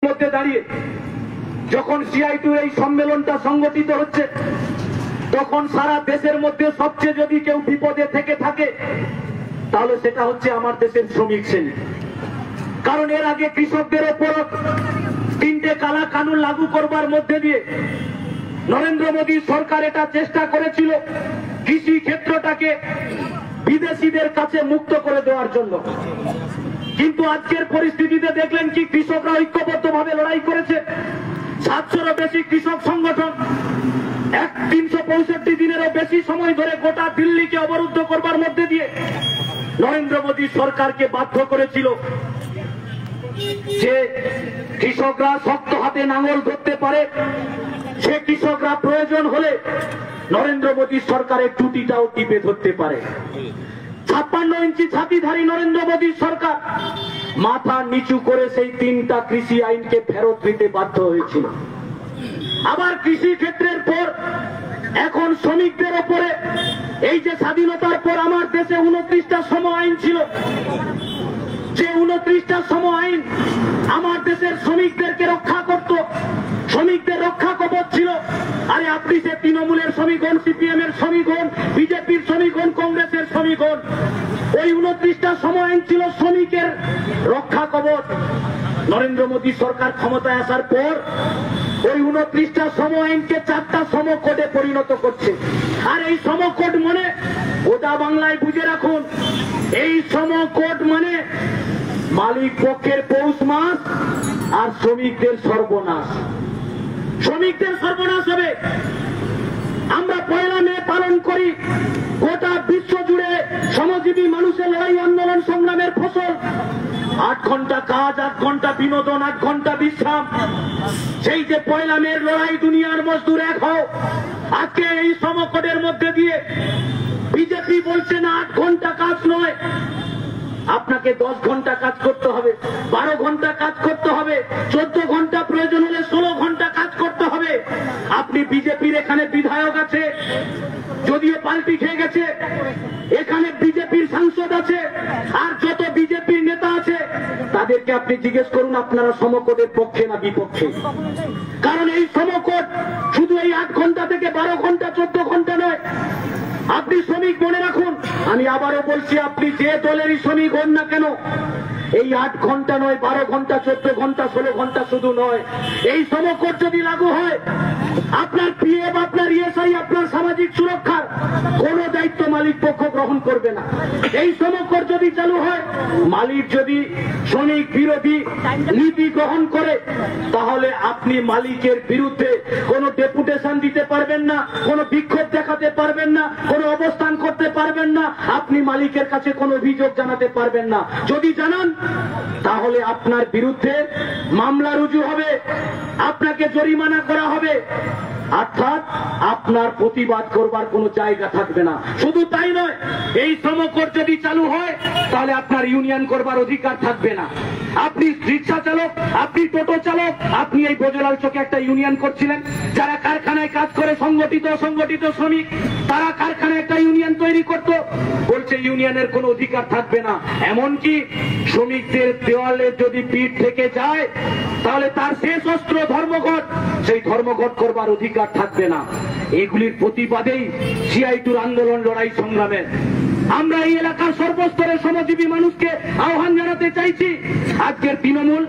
মধ্যে দাঁড়িয়ে যখন সিআইটির এই সম্মেলনটা সংগঠিত হচ্ছে, তখন সারা দেশের মধ্যে সবচেয়ে যদি কেউ বিপদে থেকে থাকে তাহলে সেটা হচ্ছে আমার দেশের শ্রমিক শ্রেণী। কারণ এর আগে কৃষকদের ওপর 3টে কালা কানুন লাগু করবার মধ্যে দিয়ে নরেন্দ্র মোদী সরকার এটা চেষ্টা করেছিল কৃষি ক্ষেত্রটাকে বিদেশিদের কাছে মুক্ত করে দেওয়ার জন্য। কিন্তু আজকের পরিস্থিতিতে দেখলেন কি কৃষকরা ঐক্যবদ্ধভাবে লড়াই করেছে। 700-রও বেশি কৃষক সংগঠন 365 দিনেরও বেশি সময় ধরে গোটা দিল্লিকে অবরুদ্ধ করবার মধ্যে দিয়ে নরেন্দ্র মোদী সরকারকে বাধ্য করেছিল যে কৃষকরা শক্ত হাতে নাঙল ধরতে পারে, সে কৃষকরা প্রয়োজন হলে নরেন্দ্র মোদী সরকারের টুটিটাও টিপে ধরতে পারে। 56 ইঞ্চি ছাতিধারী নরেন্দ্র মোদী সরকার মাথা নিচু করে সেই 3টা কৃষি আইনকে ফেরত দিতে বাধ্য হয়েছিল। আবার কৃষি ক্ষেত্রের পর এখন শ্রমিকদের ওপরে এই যে স্বাধীনতার পর আমার দেশে 29টা শ্রম আইন ছিল, যে 29টা শ্রম আইন আমার দেশের শ্রমিকদেরকে রক্ষা করত, শ্রমিকদের রক্ষা কবচ ছিল। আরে আপনি যে তৃণমূলের শ্রমিক হন, সিপিএম এর শ্রমিক হন, বিজেপির শ্রমিক হন, কংগ্রেসের শ্রমিক হন, ওই 29টা শ্রম আইন ছিল শ্রমিকের রক্ষা কবচ। নরেন্দ্র মোদী সরকার ক্ষমতায় আসার পর ওই 29টা শ্রম আইনকে 4টা শ্রম কোডে পরিণত করছে। আর এই শ্রম কোড মানে ওটা বাংলায় বুঝে রাখুন, এই শ্রম কোড মানে মালিক পক্ষের পৌষ মাস আর শ্রমিকদের সর্বনাশ। শ্রমিকদের সর্বনাশ হবে। আমরা 1 মে পালন করি গোটা বিশ্ব জুড়ে শ্রমজীবী মানুষের লড়াই আন্দোলন সংগ্রামের ফসল। 8 ঘন্টা কাজ, 8 ঘন্টা বিনোদন, 8 ঘন্টা বিশ্রাম। সেই যে 1 মের লড়াই, দুনিয়ার মজদুর এক হও। আজকে এই শ্রমকোডের মধ্যে দিয়ে বিজেপি বলছে না 8 ঘন্টা কাজ নয়, আপনাকে 10 ঘন্টা কাজ করতে হবে, 12 ঘন্টা কাজ করতে হবে, 14 ঘন্টা প্রয়োজন হলে 16 ঘন্টা কাজ করতে হবে। আপনি বিজেপির এখানে বিধায়ক আছে, যদিও পাল্টি খেয়ে গেছে, এখানে বিজেপির সাংসদ আছে, আর যত বিজেপির নেতা আছে তাদেরকে আপনি জিজ্ঞেস করুন আপনারা শ্রমকোডের পক্ষে না বিপক্ষে। কারণ এই শ্রমকোড শুধু এই 8 ঘন্টা থেকে 12 ঘন্টা 14 ঘন্টা নয়। আপনি শ্রমিক মনে রাখুন, আমি আবারও বলছি, আপনি যে দলেরই শ্রমিক হন না কেন, এই 8 ঘন্টা নয়, 12 ঘন্টা 14 ঘন্টা 16 ঘন্টা শুধু নয়, এই শ্রমকোড যদি লাগু হয় আপনার পিএফ, আপনার ইএসআই, আপনার সামাজিক সুরক্ষার কোন দায়িত্ব মালিক পক্ষ গ্রহণ করবে না। এই শ্রমকোড যদি চালু হয়, মালিক যদি শ্রমিক বিরোধী নীতি গ্রহণ করে, তাহলে আপনি মালিকের বিরুদ্ধে কোনো ডেপুটেশন দিতে পারবেন না, কোনো বিক্ষোভ দেখাতে পারবেন না, কোনো অবস্থান করতে পারবেন না, আপনি মালিকের কাছে কোনো অভিযোগ জানাতে পারবেন না। যদি জানান তাহলে আপনার বিরুদ্ধে মামলা রুজু হবে, আপনাকে জরিমানা করা হবে, অর্থাৎ আপনার প্রতিবাদ করবার কোনো জায়গা থাকবে না। শুধু তাই নয়, এই শ্রমকোড যদি চালু হয় তাহলে আপনার ইউনিয়ন করবার অধিকার থাকবে না। আপনি রিক্সা চালক, আপনি টোটো চালক, আপনি এই বজলাল চকে একটা ইউনিয়ন করছিলেন, যারা কারখানায় কাজ করে সংগঠিত অসংগঠিত শ্রমিক, তারা কারখানায় একটা ইউনিয়ন তৈরি করত, বলছে ইউনিয়নের কোনো অধিকার থাকবে না। এমনকি শ্রমিকদের দেওয়ালে যদি পিঠ থেকে যায় তাহলে তার শেষ অস্ত্র ধর্মঘট, সেই ধর্মঘট করবার অধিকার থাকবে না। এগুলির প্রতিবাদেই সিআইটির আন্দোলন লড়াই সংগ্রামে আমরা এই এলাকার সর্বস্তরের শ্রমজীবী মানুষকে আহ্বান জানাতে চাইছি। আজকের তৃণমূল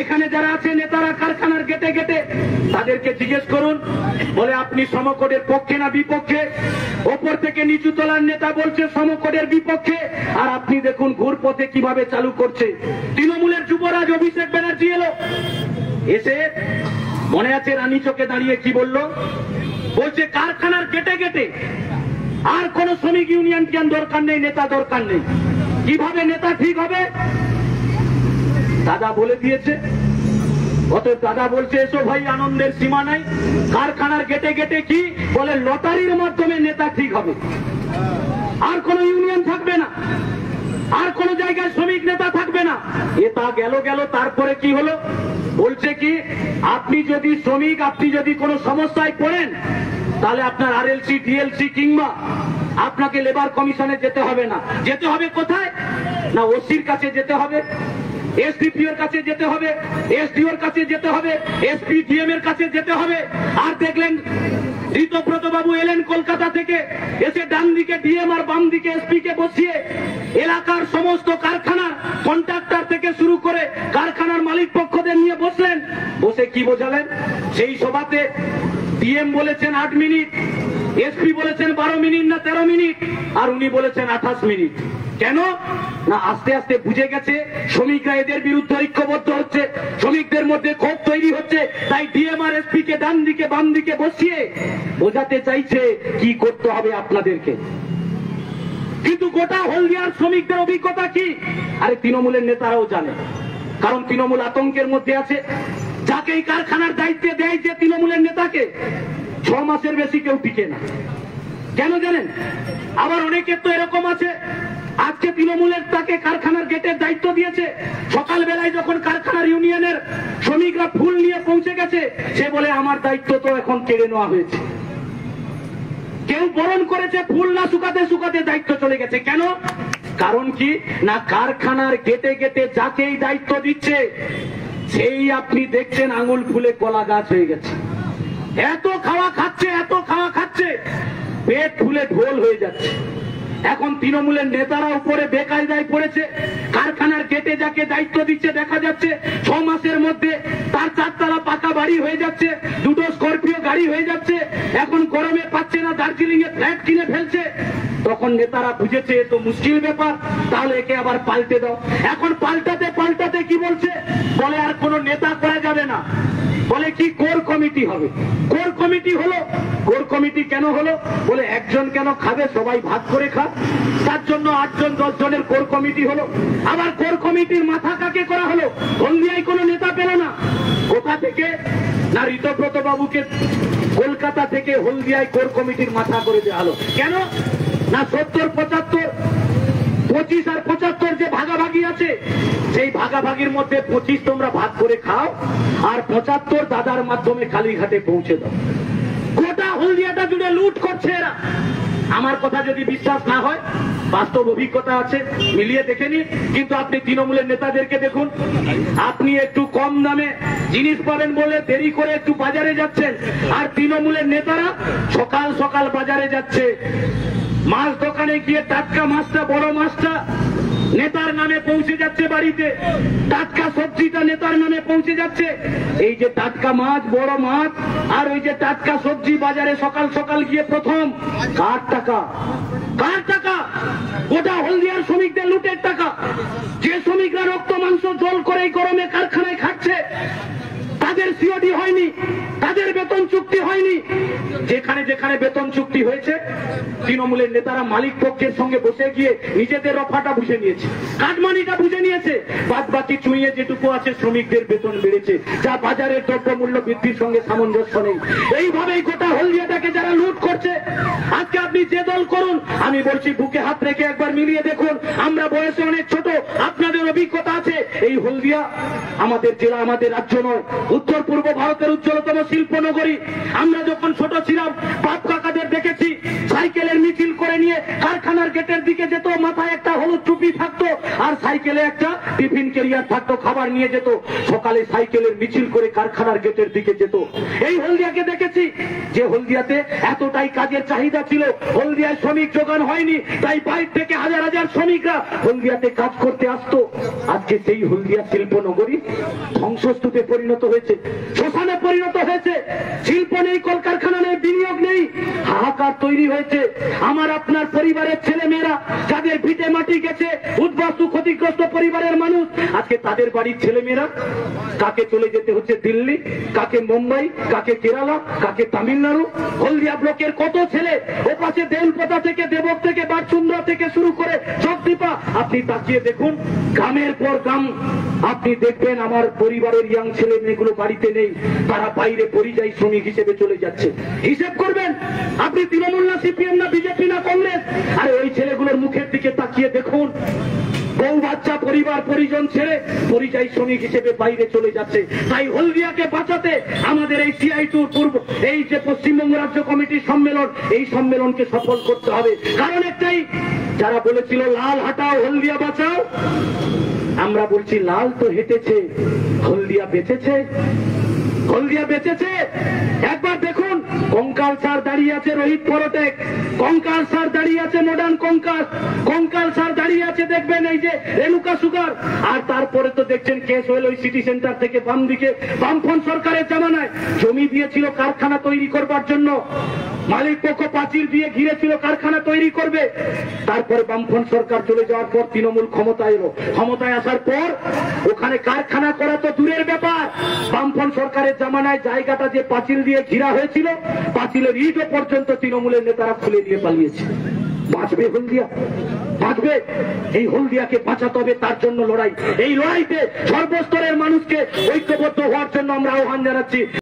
এখানে যারা আছে নেতারা কারখানার গেটে গেটে, তাদেরকে জিজ্ঞেস করুন, বলে আপনি শ্রমকোডের পক্ষে না বিপক্ষে? ওপর থেকে নিচু তলার নেতা বলছে শ্রমকোডের বিপক্ষে, আর আপনি দেখুন ঘুরপথে কিভাবে চালু করছে। তৃণমূলের যুবরাজ অভিষেক ব্যানার্জি এলো, এসে মনে আছে রানী চকে দাঁড়িয়ে কি বলল? বলছে কারখানার গেটে গেটে আর কোন শ্রমিক ইউনিয়ন জ্ঞান দরকার নেই, নেতা দরকার নেই। কিভাবে নেতা ঠিক হবে? দাদা বলে দিয়েছে। অতএব দাদা বলছে এসো ভাই, আনন্দের সীমা নাই। কারখানার গেটে গেটে কি বলে? লটারির মাধ্যমে নেতা ঠিক হবে, আর কোন ইউনিয়ন থাকবে না, আর কোন জায়গায় শ্রমিক নেতা থাকবে না। এটা গেল গেল, তারপরে কি হলো? বলছে কি আপনি যদি শ্রমিক, আপনি যদি কোনো সমস্যায় পড়েন তাহলে আপনার আরএলসি, ডিএলসি কিংবা আপনাকে লেবার কমিশনে যেতে হবে না। যেতে হবে কোথায়? না ওসির কাছে যেতে হবে। এসডিপিওর কাছে যেতে হবে, এসডিওর কাছে যেতে হবে, এসপিডিএম এর কাছে যেতে হবে। আর দেখলেন ঋতব্রত বাবু এলেন কলকাতা থেকে, এসে ডান দিকে ডিএম আর বাম দিকে এসপি কে বসিয়ে এলাকার সমস্ত কারখানার কন্ট্রাক্টর থেকে শুরু করে কারখানার মালিক পক্ষদের নিয়ে বসলেন। বসে কি বোঝালেন? সেই সভাতে ডিএম বলেছেন 8 মিনিট, এসপি বলেছেন 12 মিনিট না 13 মিনিট, আর উনি বলেছেন 28 মিনিট। কেন না আস্তে আস্তে বুঝে গেছে শ্রমিকরা এদের বিরুদ্ধে ঐক্যবদ্ধ হচ্ছে, শ্রমিকদের মধ্যে ক্ষোভ তৈরি হচ্ছে, তাই ডিএম আর এসপি কে ডান দিকে বাম দিকে বসিয়ে বোঝাতে চাইছে কি করতে হবে আপনাদেরকে। কিন্তু গোটা হলদিয়ার শ্রমিকদের অভিজ্ঞতা কি? আরে তৃণমূলের নেতারাও জানে, কারণ তৃণমূল আতঙ্কের মধ্যে আছে। যাকে এই কারখানার দায়িত্বে দেয় যে তৃণমূলের নেতাকে, 6 মাসের বেশি কেউ টিকে না। কেন জানেন? আবার অনেকের তো এরকম আছে, আজকে তৃণমূলের তাকে কারখানার গেটের দায়িত্ব দিয়েছে, সকালবেলায় যখন কারখানার ইউনিয়নের শ্রমিকরা ফুল নিয়ে পৌঁছে গেছে, সে বলে আমার দায়িত্ব তো এখন কেড়ে নেওয়া হয়েছে। কেউ বরণ করেছে, ফুল না শুকাতে শুকাতে দায়িত্ব চলে গেছে। কেন? কারণ কি না কারখানার গেটে গেটে যাকেই দায়িত্ব দিচ্ছে সেই আপনি দেখছেন আঙুল ফুলে কলা গাছ হয়ে গেছে। এত খাওয়া খাচ্ছে, এত খাওয়া খাচ্ছে, পেট ফুলে ঢোল হয়ে যাচ্ছে। এখন তৃণমূলের নেতারা উপরে বেকায়দায় পড়েছে। কারখানার গেটে যাকে দায়িত্ব দিচ্ছে দেখা যাচ্ছে 6 মাসের মধ্যে তার 4 তলা পাকা বাড়ি হয়ে যাচ্ছে, 2টো স্করপিও গাড়ি হয়ে যাচ্ছে। এখন গরমে পাচ্ছে না, দার্জিলিং এ ফ্ল্যাট কিনে ফেলছে। তখন নেতারা বুঝেছে এ তো মুশকিল ব্যাপার, তাহলে একে আবার পাল্টে দাও। এখন পাল্টাতে পাল্টাতে কি বলছে? বলে আর কোনো নেতা করা যাবে না, বলে কি কোর কমিটি হবে। কোর কমিটি হলো। কোর কমিটি কেন হলো? বলে একজন কেন খাবে, সবাই ভাগ করে খা, তার জন্য 8 জন 10 জনের কোর কমিটি হলো। আবার কোর কমিটির মাথা কাকে করা হলো? হলদিয়ায় কোনো নেতা পেল না। কোথা থেকে? না ঋতব্রত বাবুকে কলকাতা থেকে হলদিয়ায় কোর কমিটির মাথা করে দেওয়া হলো। কেন না 70, 75, 25 আর 75 যে ভাগাভাগি আছে, সেই ভাগাভাগির মধ্যে 25 তোমরা ভাগ করে খাও, আর 75 দাদার মাধ্যমে কালীঘাটে পৌঁছে দাও। গোটা হলদিয়াটা জুড়ে লুট করছে এরা। আমার কথা যদি বিশ্বাস না হয়, বাস্তব অভিজ্ঞতা আছে, মিলিয়ে দেখে নিন। কিন্তু আপনি তৃণমূলের নেতাদেরকে দেখুন, আপনি একটু কম দামে জিনিস পাবেন বলে দেরি করে একটু বাজারে যাচ্ছেন, আর তৃণমূলের নেতারা সকাল সকাল বাজারে যাচ্ছে। মাছ দোকানে গিয়ে টাটকা মাছটা, বড় মাছটা নেতার নামে পৌঁছে যাচ্ছে বাড়িতে, টাটকা সবজিটা নেতার নামে পৌঁছে যাচ্ছে। এই যে টাটকা মাছ, বড় মাছ আর ওই যে টাটকা সবজি বাজারে সকাল সকাল গিয়ে প্রথম কার টাকা? কার টাকা? গোটা হলদিয়ার শ্রমিকদের লুটের টাকা। যে শ্রমিকরা রক্ত মাংস জল করে এই গরমে কারখানায় খাচ্ছে, তাদের সিওডি হয়নি, তাদের বেতন চুক্তি হয়নি। যেখানে যেখানে বেতন চুক্তি হয়েছে, তৃণমূলের নেতারা মালিক পক্ষের সঙ্গে বসে গিয়ে নিজেদের রফাটা বুঝে নিয়েছে, কাটমানিটা বুঝে নিয়েছে। বাদ বাকি চুইয়ে যেটুকু আছে শ্রমিকদের বেতন বেড়েছে, যা বাজারের দ্রব্যমূল্য বৃদ্ধির সঙ্গে সামঞ্জস্য নেই। এইভাবেই গোটা হলদিয়াটাকে যারা লুট করছে, আজকে আপনি যে দল করুন, আমি বলছি বুকে হাত রেখে একবার মিলিয়ে দেখুন। আমরা বয়সে অনেক ছোট, আপনাদের অভিজ্ঞতা আছে। এই হলদিয়া আমাদের জেলা, আমাদের রাজ্য নয়, উত্তর পূর্ব ভারতের উজ্জ্বলতম শিল্প নগরী। আমরা যখন ছোট ছিলাম বাপ কাকাদের দেখেছি সাইকেলের মিছিল করে নিয়ে কারখানার গেটের দিকে যেত, মাথায় একটা হলুদ টুপি থাকতো আর সাইকেলে একটা টিফিন ক্যারিয়ার থাকতো, খাবার নিয়ে যেত। সকালে সাইকেলের মিছিল করে কারখানার গেটের দিকে যেত। এই হলদিয়াকে দেখেছি যে হলদিয়াতে এতটাই কাজের চাহিদা ছিল, হলদিয়ায় শ্রমিক যোগান হয়নি, তাই বাইরে থেকে হাজার হাজার শ্রমিকরা হলদিয়াতে কাজ করতে আসতো। আজকে সেই হলদিয়া শিল্প নগরী ধ্বংসস্তূপে পরিণত হয়েছে, শ্মশানে পরিণত হয়েছে। শিল্প নেই, কলকারখানা নেই, বিনিয়োগ নেই, হাহাকার তৈরি হয়েছে। আমার আপনার পরিবারের ছেলে মেয়েরা যাদের ভিটে মাটি গেছে, উদ্বাস্তু ক্ষতিগ্রস্ত পরিবারের মানুষ, আজকে তাদের বাড়ির ছেলে মেয়েরা কাকে চলে যেতে হচ্ছে দিল্লি, কাকে মুম্বাই, কাকে কেরালা, কাকে তামিলনাড়ু। হলদিয়া ব্লকের কত ছেলে ওপাশে দেউলপোতা থেকে, দেবক থেকে, বারচুন্দ্রা থেকে শুরু করে জগদীপা, আপনি তাকিয়ে দেখুন গ্রামের পর গ্রাম। আপনি দেখবেন আমার পরিবারের ইয়াং ছেলে মেয়েগুলো বাড়িতে নেই, তারা বাইরে পরিযায়ী শ্রমিক হিসেবে চলে যাচ্ছে। হিসেব করবেন আপনি তৃণমূল না সিপিএম না বিজেপি না কংগ্রেস, আর ওই ছেলেগুলোর মুখের দিকে তাকিয়ে দেখুন, বউ বাচ্চা পরিবার পরিজন ছেড়ে পরিযায়ী শ্রমিক হিসেবে বাইরে চলে যাচ্ছে। তাই হলদিয়াকে বাঁচাতে আমাদের এই CI2 পূর্ব, এই যে পশ্চিমবঙ্গ রাজ্য কমিটির সম্মেলন, এই সম্মেলনকে সফল করতে হবে। কারণ একটাই, যারা বলেছিল লাল হাটাও হলদিয়া বাঁচাও, আমরা বলছি লাল তো হেঁটেছে, হলদিয়া বেঁচেছে, হলদিয়া বেঁচেছে। একবার দেখুন, কঙ্কাল স্যার দাঁড়িয়ে আছে রোহিত পরটেক, কঙ্কাল স্যার দাঁড়িয়ে আছে মডার্ন কঙ্কাল, কঙ্কাল স্যার দাঁড়িয়ে আছে দেখবেন এই যে রেণুকা সুগার। আর তারপরে তো দেখছেন কেস হলো ওই সিটি সেন্টার থেকে বাম দিকে, বামফ্রন্ট সরকারের জামানায় জমি দিয়েছিল কারখানা তৈরি করবার জন্য, মালিক পক্ষ পাঁচিল দিয়ে ঘিরেছিল কারখানা তৈরি করবে। তারপরে বামফ্রন্ট সরকার চলে যাওয়ার পর তৃণমূল ক্ষমতায় এলো, ক্ষমতায় আসার পর ওখানে কারখানা করা তো দূরের ব্যাপার, বামফ্রন্ট সরকারের জামানায় জায়গাটা যে পাঁচিল দিয়ে ঘিরা হয়েছিল, পাঁচিলের ইটও পর্যন্ত তৃণমূলের নেতারা খুলে দিয়ে পালিয়েছে। বাঁচবে হলদিয়া? বাঁচবে? এই হলদিয়াকে বাঁচাতে হবে, তার জন্য লড়াই। এই লড়াইতে সর্বস্তরের মানুষকে ঐক্যবদ্ধ হওয়ার জন্য আমরা আহ্বান জানাচ্ছি।